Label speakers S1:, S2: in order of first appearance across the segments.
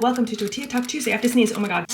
S1: welcome to Tortilla Talk Tuesday. I have to sneeze. Oh my god.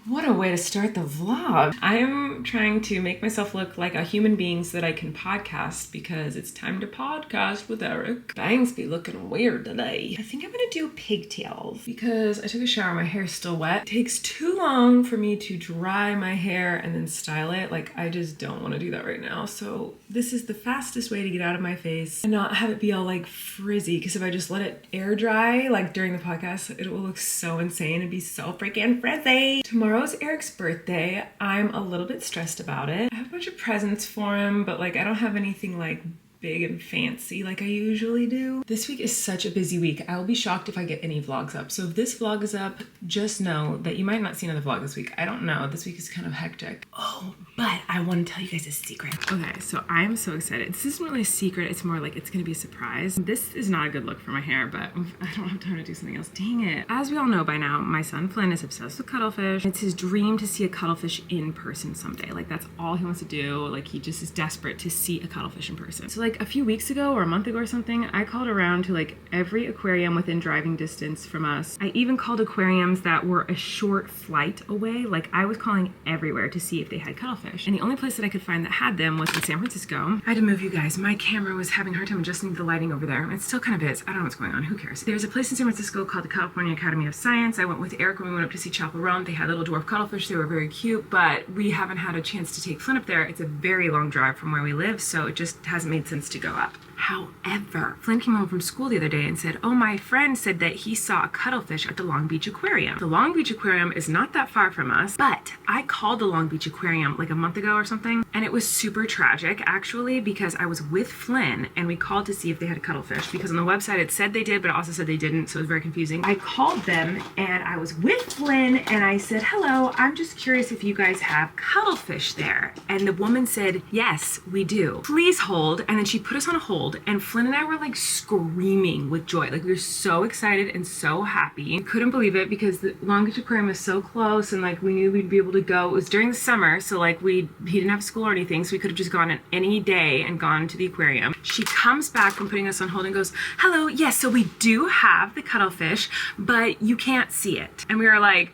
S1: What a way to start the vlog. I'm trying to make myself look like a human being so that I can podcast because it's time to podcast with Eric. Bangs be looking weird today. I think I'm gonna do pigtails because I took a shower, my hair's still wet. It takes too long for me to dry my hair and then style it. Like, I just don't want to do that right now. So this is the fastest way to get out of my face and not have it be all like frizzy, because if I just let it air dry like during the podcast, it will look so insane and be so freaking frizzy. Tomorrow's Eric's birthday. I'm a little bit stressed about it. I have a bunch of presents for him, but like I don't have anything like big and fancy like I usually do. This week is such a busy week. I will be shocked if I get any vlogs up. So if this vlog is up, just know that you might not see another vlog this week. I don't know. This week is kind of hectic. Oh, but I want to tell you guys a secret. Okay, so I'm so excited. This isn't really a secret. It's more like it's gonna be a surprise. This is not a good look for my hair, but I don't have time to do something else. Dang it. As we all know by now, my son Flynn is obsessed with cuttlefish. It's his dream to see a cuttlefish in person someday. Like, that's all he wants to do. Like, he just is desperate to see a cuttlefish in person. So like a few weeks ago or a month ago or something, I called around to like every aquarium within driving distance from us. I even called aquariums that were a short flight away. Like, I was calling everywhere to see if they had cuttlefish. And the only place that I could find that had them was in San Francisco. I had to move, you guys. My camera was having a hard time adjusting to the lighting over there. It still kind of is. I don't know what's going on. Who cares? There's a place in San Francisco called the California Academy of Science. I went with Eric when we went up to see Chapel Rome. They had little dwarf cuttlefish. They were very cute, but we haven't had a chance to take Flynn up there. It's a very long drive from where we live, so it just hasn't made sense to go up. However, Flynn came home from school the other day and said, oh, my friend said that he saw a cuttlefish at the Long Beach Aquarium. The Long Beach Aquarium is not that far from us, but I called the Long Beach Aquarium like a month ago or something, and it was super tragic actually, because I was with Flynn and we called to see if they had cuttlefish, because on the website it said they did, but it also said they didn't, so it was very confusing. I called them and I was with Flynn and I said, hello, I'm just curious if you guys have cuttlefish there. And the woman said, yes, we do. Please hold. And then she put us on hold, and Flynn and I were like screaming with joy. Like, we were so excited and so happy. We couldn't believe it because the Long Beach Aquarium was so close and like we knew we'd be able to go. It was during the summer, so like he didn't have school or anything, so we could have just gone in any day and gone to the aquarium. She comes back from putting us on hold and goes, hello, yes, so we do have the cuttlefish, but you can't see it. And we were like,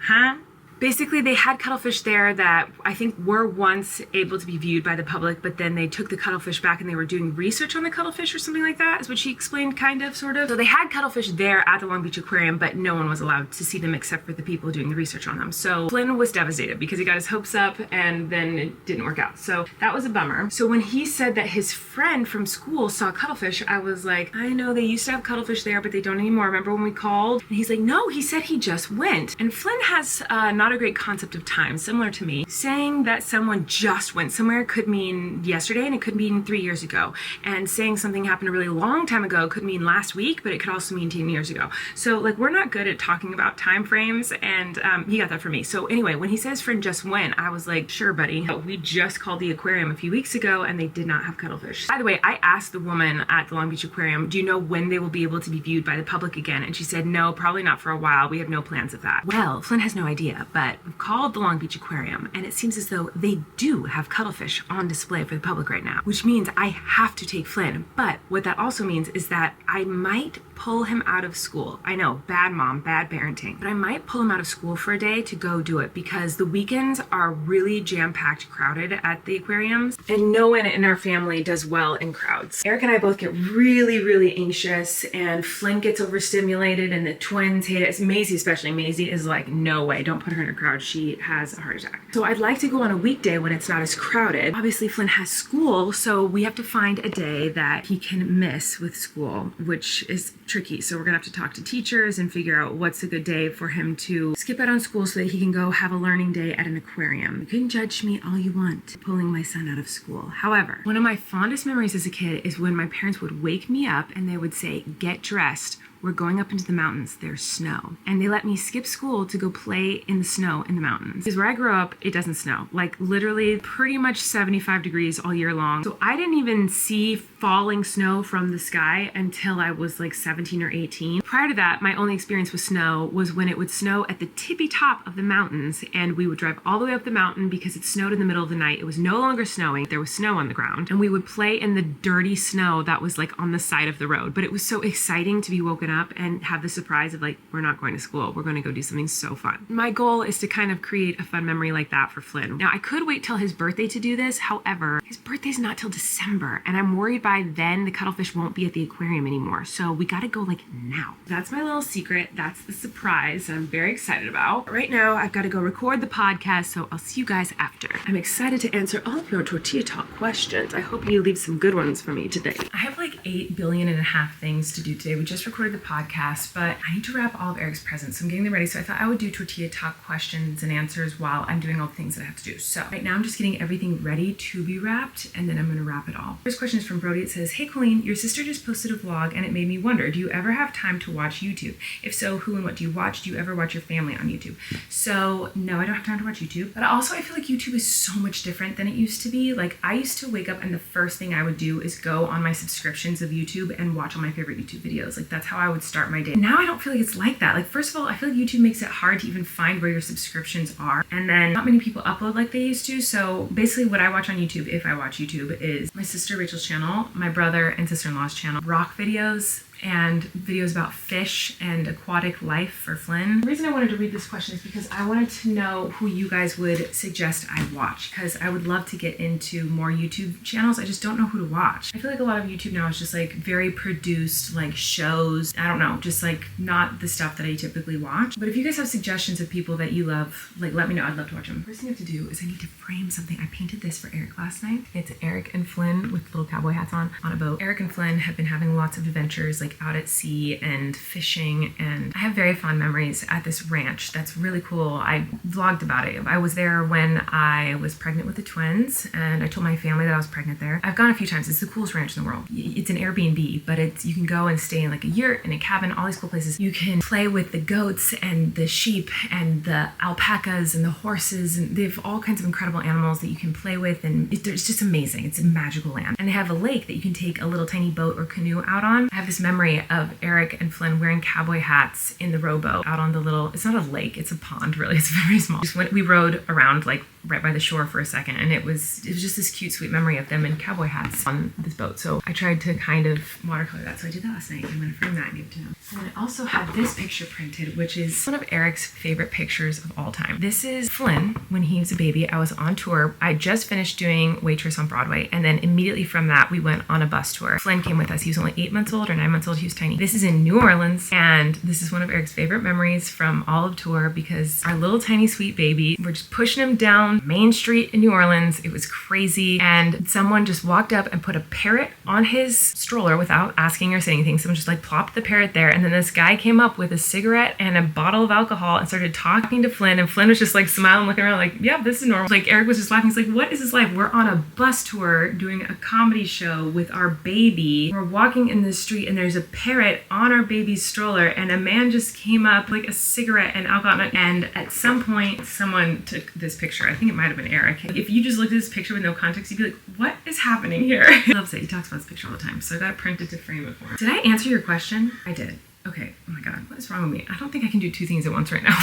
S1: huh? Basically, they had cuttlefish there that I think were once able to be viewed by the public, but then they took the cuttlefish back and they were doing research on the cuttlefish or something like that, is what she explained, kind of, sort of. So they had cuttlefish there at the Long Beach Aquarium, but no one was allowed to see them except for the people doing the research on them. So Flynn was devastated because he got his hopes up and then it didn't work out. So that was a bummer. So when he said that his friend from school saw cuttlefish, I was like, I know they used to have cuttlefish there, but they don't anymore. Remember when we called? And he's like, no, he said he just went. And Flynn has not a great concept of time, similar to me. Saying that someone just went somewhere could mean yesterday and it could mean 3 years ago. And saying something happened a really long time ago could mean last week, but it could also mean 10 years ago. So like, we're not good at talking about time frames, and he got that from me. So anyway, when he said his friend just went, I was like, sure, buddy. We just called the aquarium a few weeks ago and they did not have cuttlefish. By the way, I asked the woman at the Long Beach Aquarium, do you know when they will be able to be viewed by the public again? And she said, no, probably not for a while. We have no plans of that. Well, Flynn has no idea, but we've called the Long Beach Aquarium and it seems as though they do have cuttlefish on display for the public right now, which means I have to take Flynn. But what that also means is that I might pull him out of school. I know, bad mom, bad parenting, but I might pull him out of school for a day to go do it, because the weekends are really jam-packed, crowded at the aquariums, and no one in our family does well in crowds. Eric and I both get really, really anxious, and Flynn gets overstimulated, and the twins hate it. Maisie especially. Maisie is like, no way, don't put her in a crowd. She has a heart attack. So I'd like to go on a weekday when it's not as crowded. Obviously Flynn has school, so we have to find a day that he can miss with school, which is tricky. So we're gonna have to talk to teachers and figure out what's a good day for him to skip out on school so that he can go have a learning day at an aquarium. You can judge me all you want pulling my son out of school. However, one of my fondest memories as a kid is when my parents would wake me up and they would say, get dressed. We're going up into the mountains, there's snow. And they let me skip school to go play in the snow in the mountains. Because where I grew up, it doesn't snow. Like literally pretty much 75 degrees all year long. So I didn't even see falling snow from the sky until I was like 17 or 18. Prior to that, my only experience with snow was when it would snow at the tippy top of the mountains, and we would drive all the way up the mountain because it snowed in the middle of the night. It was no longer snowing. There was snow on the ground, and we would play in the dirty snow that was like on the side of the road. But it was so exciting to be woken up and have the surprise of like, we're not going to school. We're going to go do something so fun. My goal is to kind of create a fun memory like that for Flynn. Now, I could wait till his birthday to do this. However, his birthday's not till December, and I'm worried by then the cuttlefish won't be at the aquarium anymore. So we got to go like now. That's my little secret. That's the surprise I'm very excited about. Right now, I've got to go record the podcast, so I'll see you guys after. I'm excited to answer all of your tortilla talk questions. I hope you leave some good ones for me today. I have like 8.5 billion things to do today. We just recorded the podcast, but I need to wrap all of Eric's presents, so I'm getting them ready. So I thought I would do tortilla talk questions and answers while I'm doing all the things that I have to do. So right now I'm just getting everything ready to be wrapped, and then I'm going to wrap it all. First question is from Brody. It says, "Hey Colleen, your sister just posted a vlog and it made me wonder, do you ever have time to watch YouTube? If so, who and what do you watch? Do you ever watch your family on YouTube?" So no, I don't have time to watch YouTube, but also I feel like YouTube is so much different than it used to be. Like I used to wake up and the first thing I would do is go on my subscriptions of YouTube and watch all my favorite YouTube videos. Like that's how I would start my day. Now I don't feel like it's like that. Like first of all, I feel like YouTube makes it hard to even find where your subscriptions are. And then not many people upload like they used to. So basically what I watch on YouTube, if I watch YouTube, is my sister Rachel's channel, my brother and sister-in-law's channel, rock videos, and videos about fish and aquatic life for Flynn. The reason I wanted to read this question is because I wanted to know who you guys would suggest I watch, because I would love to get into more YouTube channels. I just don't know who to watch. I feel like a lot of YouTube now is just like very produced, like shows. I don't know, just like not the stuff that I typically watch. But if you guys have suggestions of people that you love, like let me know. I'd love to watch them. First thing I have to do is I need to frame something. I painted this for Eric last night. It's Eric and Flynn with little cowboy hats on a boat. Eric and Flynn have been having lots of adventures like out at sea and fishing, and I have very fond memories at this ranch. That's really cool. I vlogged about it. I was there when I was pregnant with the twins, and I told my family that I was pregnant there. I've gone a few times. It's the coolest ranch in the world. It's an Airbnb, but you can go and stay in like a yurt, in a cabin, all these cool places. You can play with the goats and the sheep and the alpacas and the horses, and they have all kinds of incredible animals that you can play with, and it's just amazing. It's a magical land. And they have a lake that you can take a little tiny boat or canoe out on. I have this memory of Eric and Flynn wearing cowboy hats in the rowboat out on the little, it's not a lake, it's a pond really, it's very small. We rode around like right by the shore for a second, and it was just this cute sweet memory of them in cowboy hats on this boat. So I tried to kind of watercolor that, so I did that last night. I'm going to frame that and give it to him. And I also had this picture printed, which is one of Eric's favorite pictures of all time. This is Flynn when he was a baby. I was on tour. I just finished doing Waitress on Broadway, and then immediately from that we went on a bus tour. Flynn came with us. He was only 8 months old or 9 months old. He was tiny. This is in New Orleans, and this is one of Eric's favorite memories from all of tour, because our little tiny sweet baby, we're just pushing him down Main Street in New Orleans. It was crazy, and someone just walked up and put a parrot on his stroller without asking or saying anything. Someone just like plopped the parrot there, and then this guy came up with a cigarette and a bottle of alcohol and started talking to Flynn, and Flynn was just like smiling, looking around like, yeah, this is normal. Like Eric was just laughing. He's like, what is this life? We're on a bus tour doing a comedy show with our baby. We're walking in the street and there's a parrot on our baby's stroller, and a man just came up like a cigarette and alcohol, and at some point someone took this picture. I think it might have been Eric. If you just looked at this picture with no context, you'd be like, what is happening here? He loves it. He talks about this picture all the time, so I got it printed to frame it for him. Did I answer your question? I did. Okay, oh my God, what is wrong with me? I don't think I can do two things at once right now.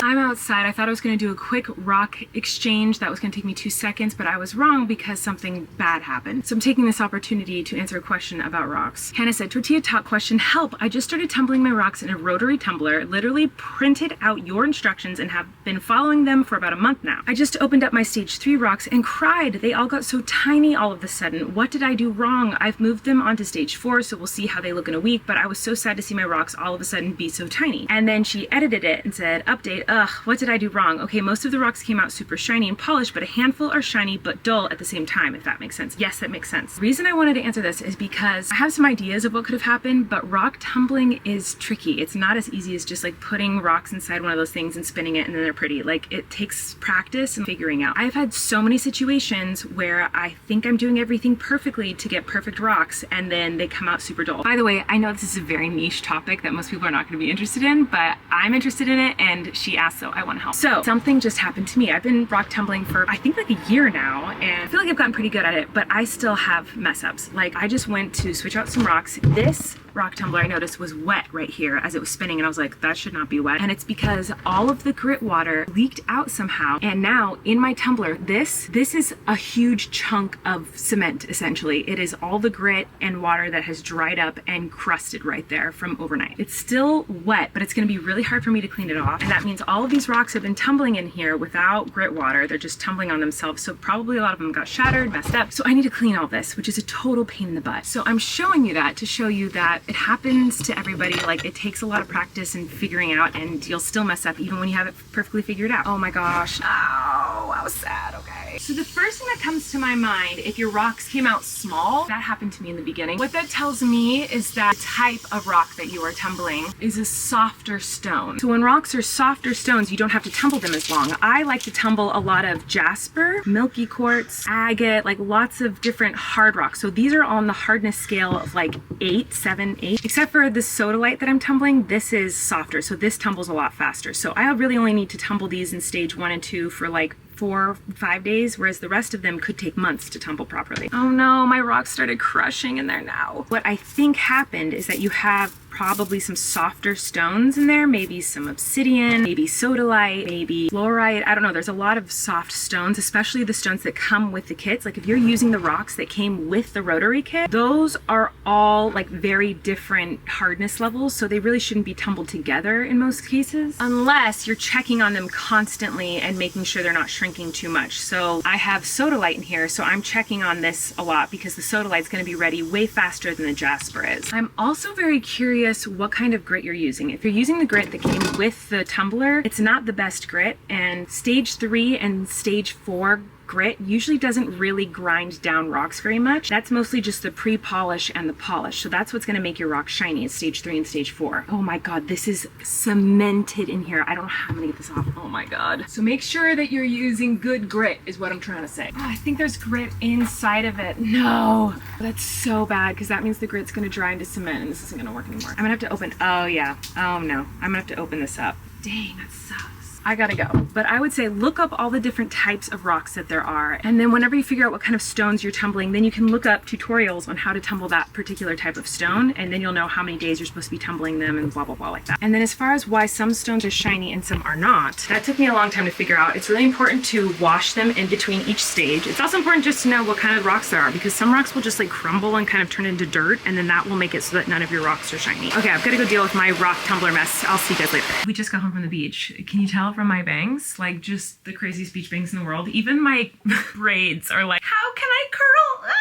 S1: I'm outside. I thought I was gonna do a quick rock exchange. That was gonna take me 2 seconds, but I was wrong because something bad happened. So I'm taking this opportunity to answer a question about rocks. Hannah said, tortilla talk question, help. I just started tumbling my rocks in a rotary tumbler, literally printed out your instructions and have been following them for about a month now. I just opened up my stage 3 rocks and cried. They all got so tiny all of a sudden. What did I do wrong? I've moved them onto stage 4, so we'll see how they look in a week, but I was so sad to see my rocks all of a sudden be so tiny. And then she edited it and said, update, what did I do wrong? Okay, most of the rocks came out super shiny and polished, but a handful are shiny but dull at the same time, if that makes sense. Yes, that makes sense. The reason I wanted to answer this is because I have some ideas of what could have happened, but rock tumbling is tricky. It's not as easy as just like putting rocks inside one of those things and spinning it and then they're pretty. Like it takes practice and figuring out. I've had so many situations where I think I'm doing everything perfectly to get perfect rocks and then they come out super dull. By the way, I know this is a very niche topic that most people are not going to be interested in, but I'm interested in it and she asked, so I want to help. So something just happened to me. I've been rock tumbling for I think like a year now, and I feel like I've gotten pretty good at it, but I still have mess ups. Like I just went to switch out some rocks. This rock tumbler I noticed was wet right here as it was spinning, and I was like, that should not be wet. And it's because all of the grit water leaked out somehow, and now in my tumbler, this is a huge chunk of cement essentially. It is all the grit and water that has dried up and crusted right there from over overnight. It's still wet, but it's gonna be really hard for me to clean it off. And that means all of these rocks have been tumbling in here without grit water. They're just tumbling on themselves. So probably a lot of them got shattered, messed up. So I need to clean all this, which is a total pain in the butt. So I'm showing you that to show you that it happens to everybody. Like, it takes a lot of practice and figuring out, and you'll still mess up even when you have it perfectly figured out. Oh my gosh. Oh, how sad. Okay. So the first thing that comes to my mind, if your rocks came out small, that happened to me in the beginning. What that tells me is that the type of rock that you are tumbling is a softer stone. So when rocks are softer stones, you don't have to tumble them as long. I like to tumble a lot of jasper, milky quartz, agate, like lots of different hard rocks. So these are on the hardness scale of like 8, 7, 8. Except for the sodalite that I'm tumbling, this is softer. So this tumbles a lot faster. So I really only need to tumble these in stage 1 and 2 for like 4, 5 days, whereas the rest of them could take months to tumble properly. Oh no, my rocks started crushing in there now. What I think happened is that you have probably some softer stones in there, maybe some obsidian, maybe sodalite, maybe fluorite. I don't know. There's a lot of soft stones, especially the stones that come with the kits. Like if you're using the rocks that came with the rotary kit, those are all like very different hardness levels. So they really shouldn't be tumbled together in most cases, unless you're checking on them constantly and making sure they're not shrinking too much. So I have sodalite in here, so I'm checking on this a lot because the sodalite's going to be ready way faster than the jasper is. I'm also very curious what kind of grit you're using. If you're using the grit that came with the tumbler, it's not the best grit, and stage 3 and stage 4 grit usually doesn't really grind down rocks very much. That's mostly just the pre-polish and the polish. So that's what's going to make your rock shiny, is stage 3 and stage 4. Oh my god, this is cemented in here. I don't know how I'm gonna get this off. Oh my god. So make sure that you're using good grit is what I'm trying to say. Oh, I think there's grit inside of it. No, that's so bad because that means the grit's going to dry into cement and this isn't going to work anymore. I'm gonna have to open, oh yeah, oh no, I'm gonna have to open this up. Dang, that sucks. I gotta go. But I would say look up all the different types of rocks that there are. And then whenever you figure out what kind of stones you're tumbling, then you can look up tutorials on how to tumble that particular type of stone. And then you'll know how many days you're supposed to be tumbling them and blah, blah, blah like that. And then as far as why some stones are shiny and some are not, that took me a long time to figure out. It's really important to wash them in between each stage. It's also important just to know what kind of rocks there are, because some rocks will just like crumble and kind of turn into dirt. And then that will make it so that none of your rocks are shiny. Okay, I've got to go deal with my rock tumbler mess. I'll see you guys later. We just got home from the beach. Can you tell from my bangs? Like just the craziest beach bangs in the world. Even my braids are like, how can I curl? Ah!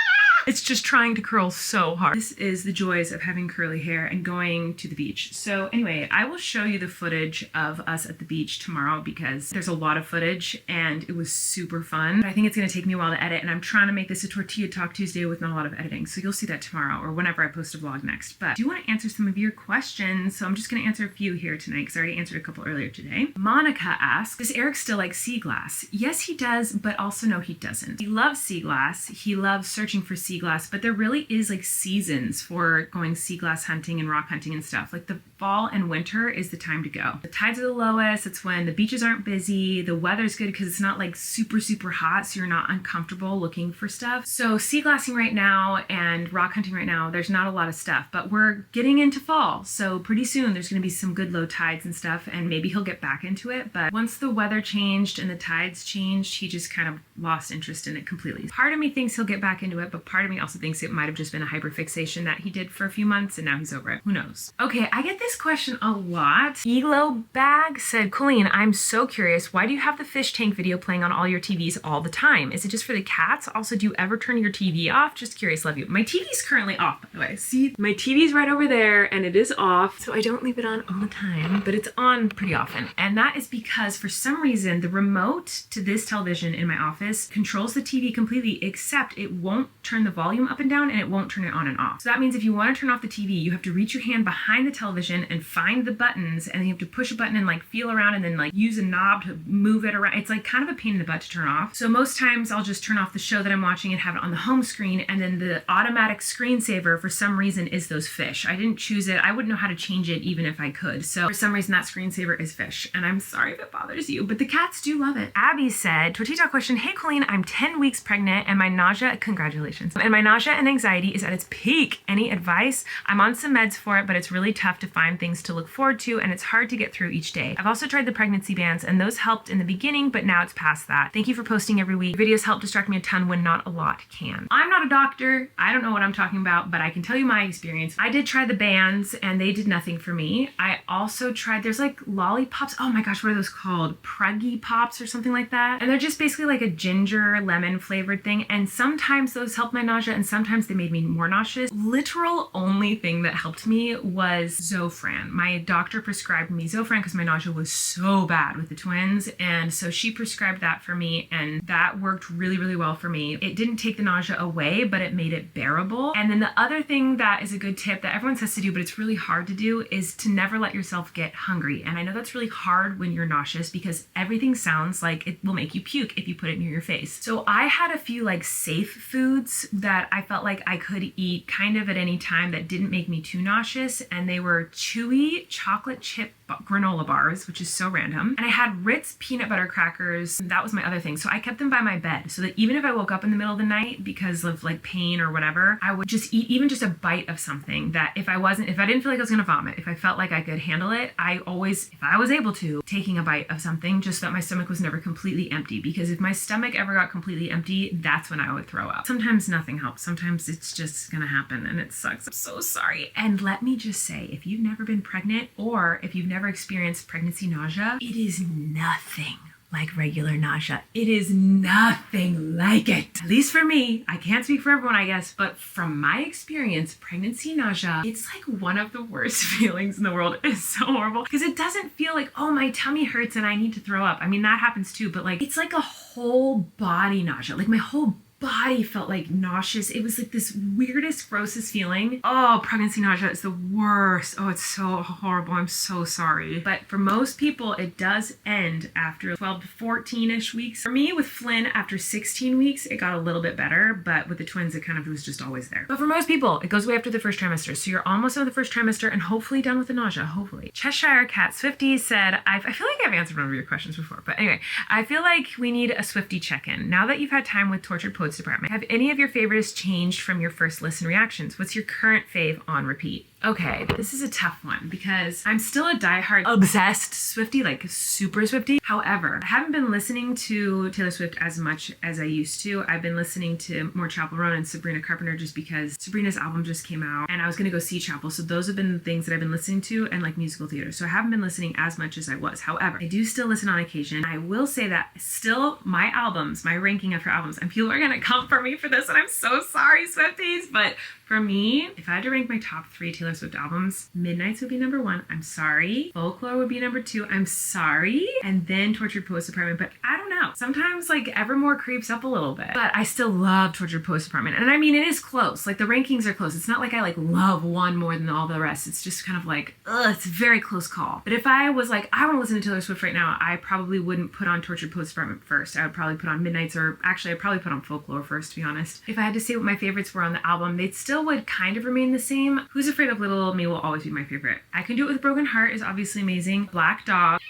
S1: It's just trying to curl so hard. This is the joys of having curly hair and going to the beach. So anyway, I will show you the footage of us at the beach tomorrow because there's a lot of footage and it was super fun. I think it's gonna take me a while to edit, and I'm trying to make this a Tortilla Talk Tuesday with not a lot of editing. So you'll see that tomorrow or whenever I post a vlog next. But I do want to answer some of your questions. So I'm just gonna answer a few here tonight because I already answered a couple earlier today. Monica asks, does Eric still like sea glass? Yes, he does, but also no, he doesn't. He loves sea glass. He loves searching for sea glass, but there really is like seasons for going sea glass hunting and rock hunting and stuff. Like the fall and winter is the time to go. The tides are the lowest. It's when the beaches aren't busy. The weather's good because it's not like super, super hot, so you're not uncomfortable looking for stuff. So sea glassing right now and rock hunting right now, there's not a lot of stuff, but we're getting into fall. So pretty soon there's gonna be some good low tides and stuff, and maybe he'll get back into it. But once the weather changed and the tides changed, he just kind of lost interest in it completely. Part of me thinks he'll get back into it, but part of me also thinks it might have just been a hyperfixation that he did for a few months and now he's over it. Who knows? Okay, I get this question a lot. Elo Bag said, Colleen, I'm so curious. Why do you have the fish tank video playing on all your TVs all the time? Is it just for the cats? Also, do you ever turn your TV off? Just curious, love you. My TV's currently off, by the way. See, my TV's right over there and it is off. So I don't leave it on all the time, but it's on pretty often. And that is because for some reason, the remote to this television in my office controls the TV completely, except it won't turn the volume up and down and it won't turn it on and off. So that means if you want to turn off the TV, you have to reach your hand behind the television and find the buttons, and then you have to push a button and like feel around and then like use a knob to move it around. It's like kind of a pain in the butt to turn off. So most times I'll just turn off the show that I'm watching and have it on the home screen, and then the automatic screensaver for some reason is those fish. I didn't choose it. I wouldn't know how to change it even if I could. So for some reason that screensaver is fish, and I'm sorry if it bothers you, but the cats do love it. Abby said, Tortita question, hey Hey Colleen, I'm 10 weeks pregnant and my nausea, congratulations, and my nausea and anxiety is at its peak. Any advice? I'm on some meds for it, but it's really tough to find things to look forward to and it's hard to get through each day. I've also tried the pregnancy bands and those helped in the beginning, but now it's past that. Thank you for posting every week. Videos help distract me a ton when not a lot can. I'm not a doctor. I don't know what I'm talking about, but I can tell you my experience. I did try the bands and they did nothing for me. I also tried, there's like lollipops. Oh my gosh, what are those called? Pruggy Pops or something like that. And they're just basically like a ginger lemon flavored thing. And sometimes those helped my nausea and sometimes they made me more nauseous. Literal only thing that helped me was Zofran. My doctor prescribed me Zofran because my nausea was so bad with the twins. And so she prescribed that for me and that worked really, really well for me. It didn't take the nausea away, but it made it bearable. And then the other thing that is a good tip that everyone says to do, but it's really hard to do, is to never let yourself get hungry. And I know that's really hard when you're nauseous because everything sounds like it will make you puke if you put it near your face. So I had a few like safe foods that I felt like I could eat kind of at any time that didn't make me too nauseous. And they were chewy chocolate chip granola bars, which is so random. And I had Ritz peanut butter crackers. That was my other thing. So I kept them by my bed so that even if I woke up in the middle of the night because of like pain or whatever, I would just eat even just a bite of something that if I didn't feel like I was gonna vomit, if I felt like I could handle it, I always, if I was able to, taking a bite of something just so that my stomach was never completely empty. Because if my stomach ever got completely empty, that's when I would throw up. Sometimes nothing helps. Sometimes it's just gonna happen and it sucks. I'm so sorry. And let me just say, if you've never been pregnant or if you've never experienced pregnancy nausea, it is nothing like regular nausea. It is nothing like it. At least for me. I can't speak for everyone, I guess, but from my experience, pregnancy nausea, it's like one of the worst feelings in the world. It is so horrible because it doesn't feel like, oh, my tummy hurts and I need to throw up. I mean, that happens too, but like, it's like a whole body nausea. Like my whole body felt like nauseous. It was like this weirdest, grossest feeling. Oh, pregnancy nausea is the worst. Oh, it's so horrible. I'm so sorry. But for most people, it does end after 12 to 14-ish weeks. For me, with Flynn, after 16 weeks, it got a little bit better, but with the twins, it kind of was just always there. But for most people, it goes away after the first trimester. So you're almost done with the first trimester and hopefully done with the nausea, hopefully. Cheshire Cat Swifty said, I feel like I've answered one of your questions before, but anyway, I feel like we need a Swifty check-in. Now that you've had time with Tortured Poets Department, have any of your favorites changed from your first listen reactions? What's your current fave on repeat? Okay, this is a tough one because I'm still a diehard obsessed Swiftie, like super Swiftie. However, I haven't been listening to Taylor Swift as much as I used to. I've been listening to more Chapel Roan and Sabrina Carpenter just because Sabrina's album just came out and I was gonna go see Chapel. So those have been the things that I've been listening to and like musical theater. So I haven't been listening as much as I was. However, I do still listen on occasion. I will say that still my albums, my ranking of her albums, and people are gonna come for me for this and I'm so sorry, Swifties, but for me, if I had to rank my top 3 Taylor Swift albums, Midnights would be number 1. I'm sorry. Folklore would be number 2. I'm sorry. And then Tortured Poets Department. But I don't know. Sometimes like Evermore creeps up a little bit. But I still love Tortured Poets Department. And I mean, it is close. Like the rankings are close. It's not like I like love one more than all the rest. It's just kind of like, it's a very close call. But if I was like, I want to listen to Taylor Swift right now, I probably wouldn't put on Tortured Poets Department first. I would probably put on Midnights or actually I'd probably put on Folklore first, to be honest. If I had to say what my favorites were on the album, they'd still would kind of remain the same. Who's Afraid of Little Old Me will always be my favorite. I Can Do It With a Broken Heart is obviously amazing. Black Dog.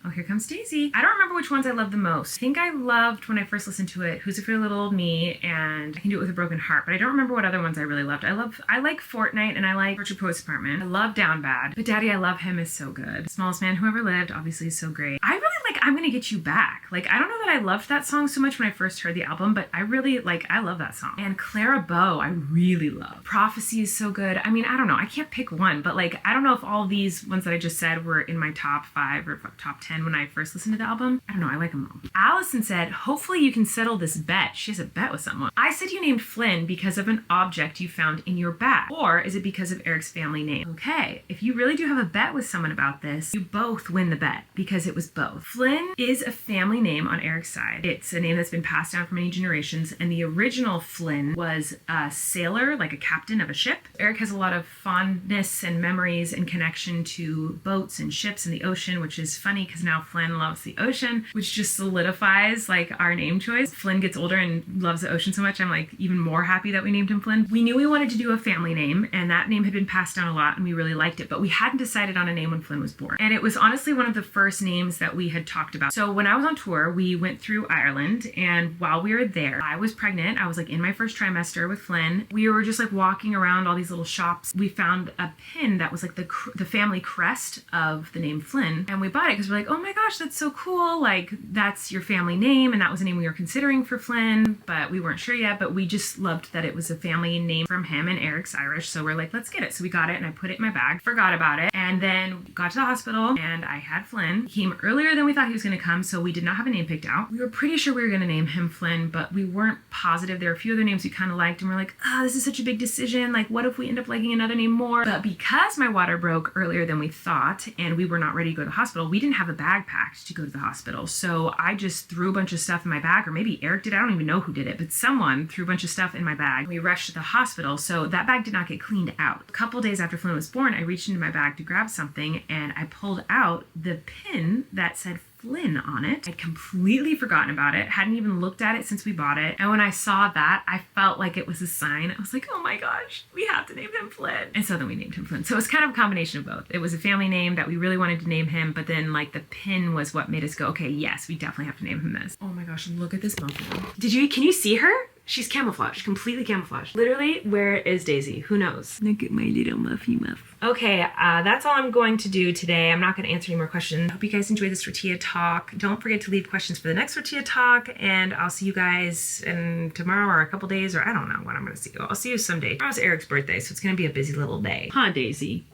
S1: Oh, here comes Daisy. I don't remember which ones I love the most. I think I loved when I first listened to it, Who's Afraid of Little Old Me and I Can Do It With a Broken Heart, but I don't remember what other ones I really loved. I like Fortnite and I like Tortured Poets Department. I love Down Bad, but Daddy I Love Him is so good. Smallest Man Who Ever Lived obviously is so great. I really like I'm Gonna Get You Back. Like, I don't know that I loved that song so much when I first heard the album, but I really I love that song. And Clara Bow, I really love. Prophecy is so good. I mean, I don't know. I can't pick one, but like, I don't know if all these ones that I just said were in my top 5 or top 10 when I first listened to the album. I don't know. I like them all. Allison said, hopefully you can settle this bet. She has a bet with someone. I said you named Flynn because of an object you found in your bag, or is it because of Eric's family name? Okay, if you really do have a bet with someone about this, you both win the bet because it was both. Flynn is a family name on Eric's side. It's a name that's been passed down for many generations, and the original Flynn was a sailor, like a captain of a ship. Eric has a lot of fondness and memories and connection to boats and ships and the ocean, which is funny because now Flynn loves the ocean, which just solidifies like our name choice. Flynn gets older and loves the ocean so much, I'm like even more happy that we named him Flynn. We knew we wanted to do a family name, and that name had been passed down a lot and we really liked it, but we hadn't decided on a name when Flynn was born. And it was honestly one of the first names that we had talked talked about. So when I was on tour, we went through Ireland, and while we were there, I was pregnant. I was like in my first trimester with Flynn. We were just like walking around all these little shops. We found a pin that was like the family crest of the name Flynn, and we bought it because we're like, oh my gosh, that's so cool. Like, that's your family name, and that was the name we were considering for Flynn, but we weren't sure yet. But we just loved that it was a family name from him, and Eric's Irish, so we're like, let's get it. So we got it, and I put it in my bag, forgot about it, and then got to the hospital, and I had Flynn. He came earlier than we thought he was going to come, so we did not have a name picked out. We were pretty sure we were going to name him Flynn, but we weren't positive. There were a few other names we kind of liked, and we're like, this is such a big decision. Like, what if we end up liking another name more? But because my water broke earlier than we thought, and we were not ready to go to the hospital, we didn't have a bag packed to go to the hospital. So I just threw a bunch of stuff in my bag, or maybe Eric did. I don't even know who did it, but someone threw a bunch of stuff in my bag. We rushed to the hospital, so that bag did not get cleaned out. A couple days after Flynn was born, I reached into my bag to grab something, and I pulled out the pin that said Flynn on it. I'd completely forgotten about it, hadn't even looked at it since we bought it. And when I saw that, I felt like it was a sign. I was like, oh my gosh, we have to name him Flynn. And so then we named him Flynn. So it was kind of a combination of both. It was a family name that we really wanted to name him, but then like the pin was what made us go, okay, yes, we definitely have to name him this. Oh my gosh, look at this muffin. Can you see her? She's camouflaged, completely camouflaged. Literally, where is Daisy? Who knows? Look at my little muffy muff. Okay, that's all I'm going to do today. I'm not gonna answer any more questions. I hope you guys enjoyed this tortilla talk. Don't forget to leave questions for the next tortilla talk, and I'll see you guys tomorrow or a couple days, or I don't know when I'm gonna see you. I'll see you someday. Tomorrow's Eric's birthday, so it's gonna be a busy little day. Huh, Daisy?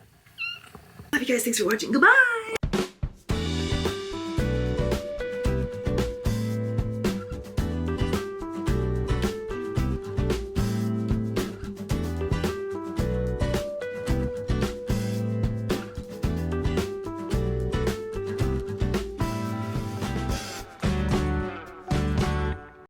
S1: Love you guys, thanks for watching, goodbye!